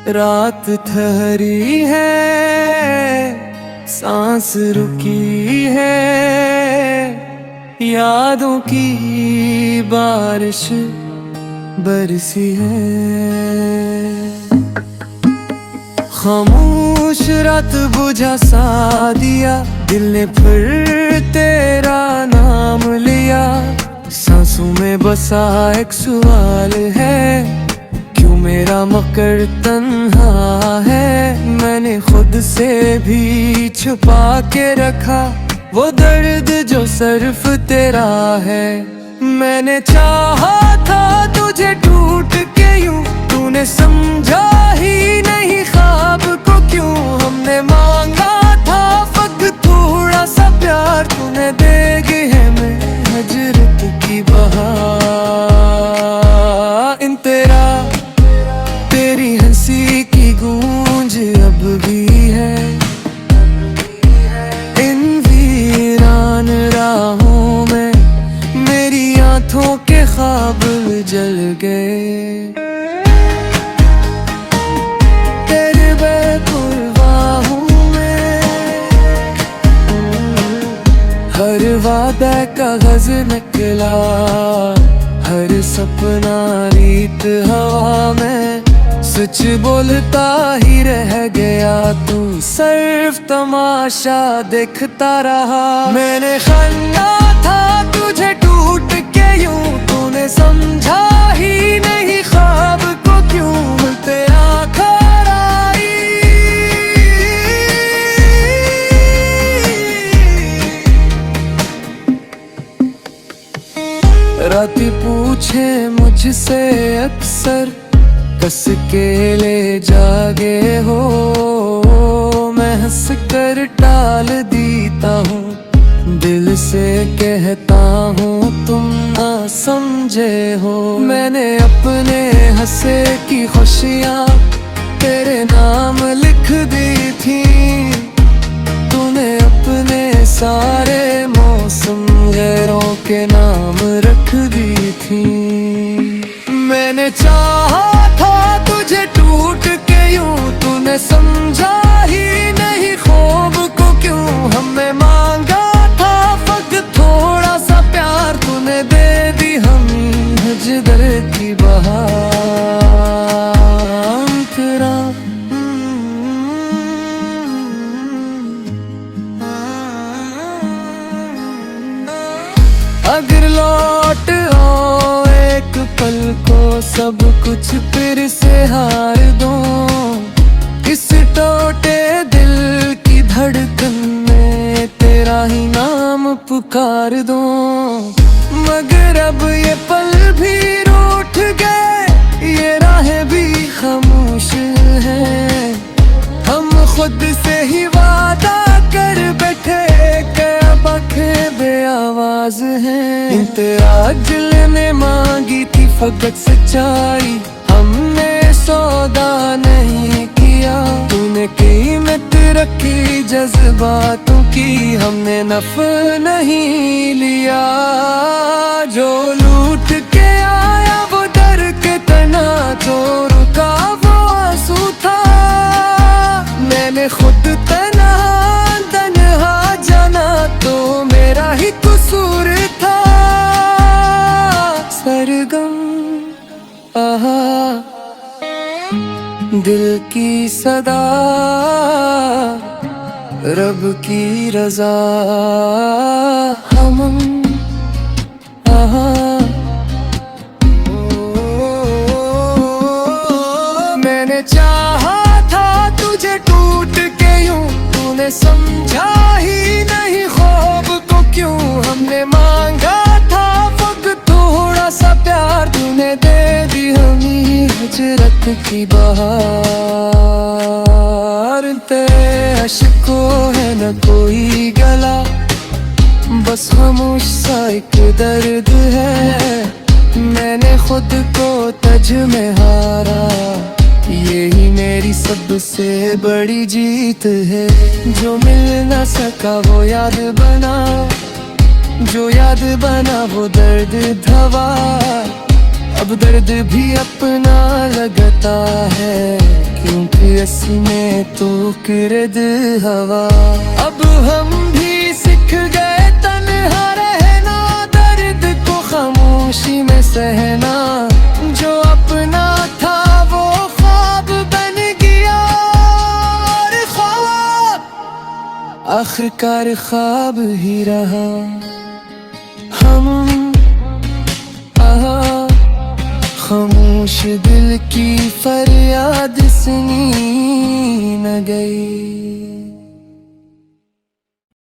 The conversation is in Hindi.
रात ठहरी है, सांस रुकी है, यादों की बारिश बरसी है। खामोश रात बुझा सा दिया, दिल ने फिर तेरा नाम लिया। सांसों में बसा एक सवाल है, क्यों मेरा मकर तन्हा है। मैंने खुद से भी छुपा के रखा वो दर्द जो सिर्फ तेरा है। मैंने चाहा था तुझे टूट के यूं, तूने समझा ही नहीं ख्वाब को क्यों। हमने मांगा था फकत थोड़ा सा प्यार, तूने देगी है मैं हजरत की बहार। इन तेरी हंसी की गूंज अब भी है, इन वीरान राहों में मेरी आंखों के ख्वाब जल गए। तेरे बेपरवाहों में हर वादा कागज निकला, हर सपना रीत हवा में। सच बोलता ही रह गया तू, सिर्फ तमाशा देखता रहा। मैंने खन्ना था तुझे टूट के यूं, तूने समझा ही नहीं ख्वाब को क्यों। तेरा घर आई राती पूछे मुझसे अक्सर, कस के ले जागे हो। मैं हंस कर टाल देता हूँ, दिल से कहता हूँ तुम ना समझे हो। मैंने अपने हंसे की खुशियाँ तेरे नाम लिख दी थी, तूने अपने सारे मौसम गैरों के नाम रख दी थी। मैंने चाहा था तुझे टूट के यूं, तूने समझा ही नहीं ख्वाब को क्यों। हमने मांगा था फकत थोड़ा सा प्यार, तूने दे दी हमें हजदर की बहार। तेरा अगर लौट आओ एक पल को, सब कुछ फिर से हार दो। इस टूटे दिल की धड़कन में तेरा ही नाम पुकार दो। मगर अब ये पल भी रूठ गए, ये राहें भी खामोश है। हम खुद से ही वादा कर बैठे कि अब आँखें बेआवाज हैं। तेरा दिल ने मांगी थी फकत सच्चाई, हमने सौदा नहीं किया। तूने कीमत रखी जज्बातों की, हमने नफ नहीं लिया। जो लूट के आया वो डर के तना, जो रुका वो आंसू था। मैंने खुद तन्हा जाना तो मेरा ही कसूर था। सरगम आहा दिल की सदा, रब की रजा हम आहा। मैंने चाहा था तुझे टूट के यूं, तूने समझा ही नहीं ख्वाब को क्यों। हमने मांगा था फकत थोड़ा सा प्यार, तूने दे दी हमें हजरत की बहार। तेरे अश्कों है न कोई गला, बस खामोश सा एक दर्द है। मैंने खुद को तज में हारा, यही मेरी सबसे बड़ी जीत है। जो मिल न सका वो याद बना, जो याद बना वो दर्द धवा। अब दर्द भी अपना लगता है, क्योंकि इसमें तो किरद हवा। अब हम भी सीख गए तन्हा रहना, दर्द को खामोशी में सहना। जो अपना था वो ख्वाब बन गया, और ख्वाब आखिरकार ख्वाब ही रहा। हम खामोश दिल की फरियाद सुनी न गई।